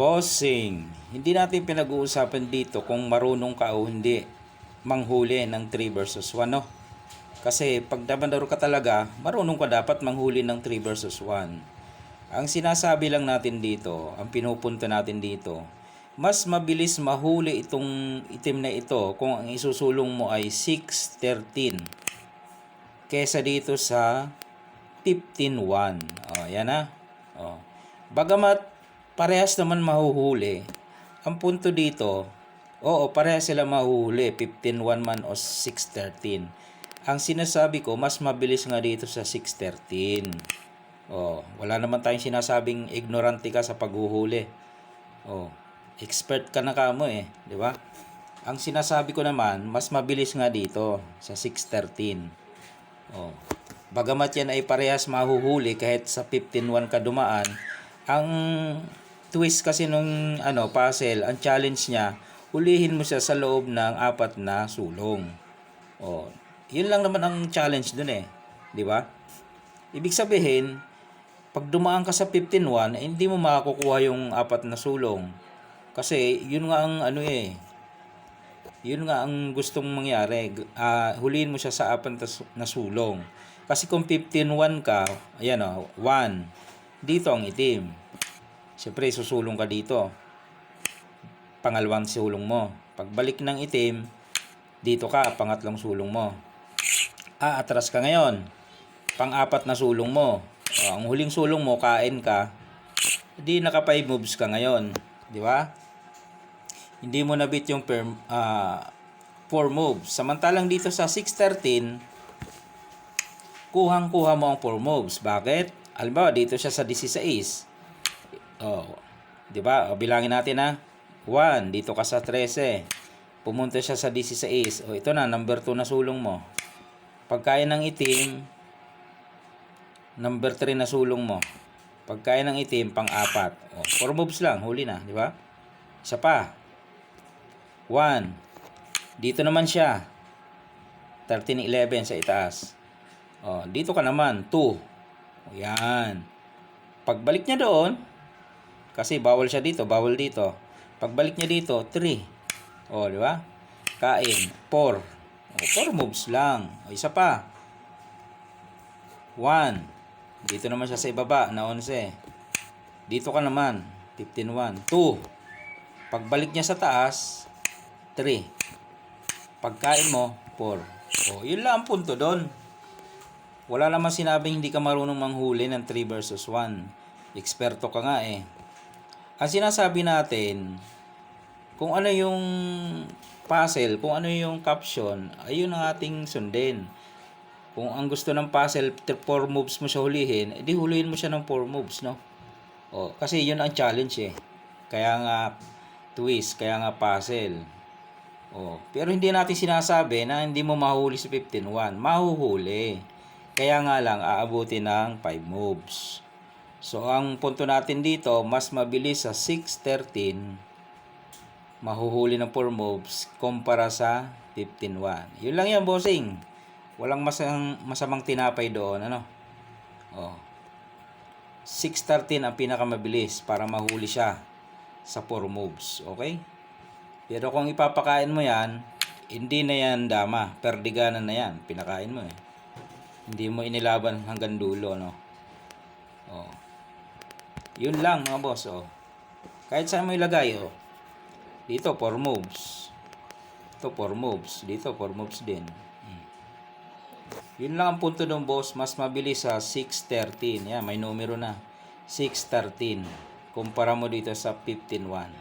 Bossing, hindi natin pinag-uusapan dito kung marunong ka o hindi manghuli ng 3 versus 1, no? Kasi pag damandaro ka talaga, marunong ka dapat manghuli ng 3 versus 1. Ang sinasabi lang natin dito, ang pinupunto natin dito, mas mabilis mahuli itong itim na ito kung ang isusulong mo ay 6-13 kesa dito sa 15-1. Yan na. Bagamat parehas naman mahuhuli, ang punto dito, parehas sila mahuhuli, 15-1 man o 6-13. Ang sinasabi ko, mas mabilis nga dito sa 6-13. Wala naman tayong sinasabing ignorante ka sa paghuhuli. Expert ka na kamo di ba? Ang sinasabi ko naman, mas mabilis nga dito sa 6-13. Bagamat yan ay parehas mahuhuli kahit sa 15-1 ka dumaan, ang twist kasi nung puzzle, ang challenge niya, hulihin mo siya sa loob ng 4 na sulong. Yun lang naman ang challenge dun di ba? Ibig sabihin, pag dumaan ka sa 15-1, hindi mo makakukuha yung 4 na sulong. Kasi yun nga ang yun nga ang gustong mangyari. Hulihin mo siya sa 4 na sulong. Kasi kung 15-1 ka, ayan 1. Dito ang itim. Siyempre, susulong ka dito. Pangalawang sulong mo. Pagbalik ng itim, dito ka, pangatlong sulong mo. Atras ka ngayon. Pang-4 na sulong mo. Ang huling sulong mo, kain ka. Hindi naka 5 moves ka ngayon. Di ba? Hindi mo nabit yung 4 moves. Samantalang dito sa 6-13, kuhang-kuha mo ang 4 moves. Bakit? Halimbawa, dito siya sa 16. Di ba? Bilangin natin 1, dito ka sa 13. Pumunta siya sa 16. Ito na, number 2 na sulong mo. Pagkain ng itim, number 3 na sulong mo. Pagkain ng itim, pang-4. 4 moves lang, huli na, di ba? Isa pa. 1. Dito naman siya. 13-11 sa itaas. Dito ka naman, 2. Yan. Pagbalik niya doon, kasi bawal siya dito, bawal dito. Pagbalik niya dito, 3. Di ba? Kain, 4. 4 moves lang. Isa pa. 1. Dito naman siya sa ibaba, na 11. Dito ka naman, 15-1. 2. Pagbalik niya sa taas, 3. Pagkain mo, 4. Yun lang ang punto doon. Wala naman sinabing hindi ka marunong manghuli ng 3 versus 1. Eksperto ka nga Ang sinasabi natin, kung ano yung puzzle, kung ano yung caption, ayun ang ating sundin. Kung ang gusto ng puzzle, 4 moves mo siya hulihin, edi hulihin mo siya ng 4 moves, no? Kasi yun ang challenge Kaya nga twist, kaya nga puzzle. Pero hindi natin sinasabi na hindi mo mahuli sa 15-1. Mahuhuli. Kaya nga lang, aabutin ng 5 moves. So, ang punto natin dito, mas mabilis sa 6-13, mahuhuli ng 4 moves, kumpara sa 15-1. Yun lang yan, bossing. Walang masamang tinapay doon, 6-13 ang pinakamabilis para mahuli siya sa 4 moves, okay? Pero kung ipapakain mo yan, hindi na yan dama, perdiganan na yan, pinakain mo Hindi mo inilaban hanggang dulo, Yun lang, mga boss, Kahit saan mo ilagay, Dito, 4 moves. Ito, 4 moves. Dito, 4 moves din. Yun lang ang punto ng boss. Mas mabilis sa 6-13. Yan, may numero na. 6-13. Kumpara mo dito sa 15-1.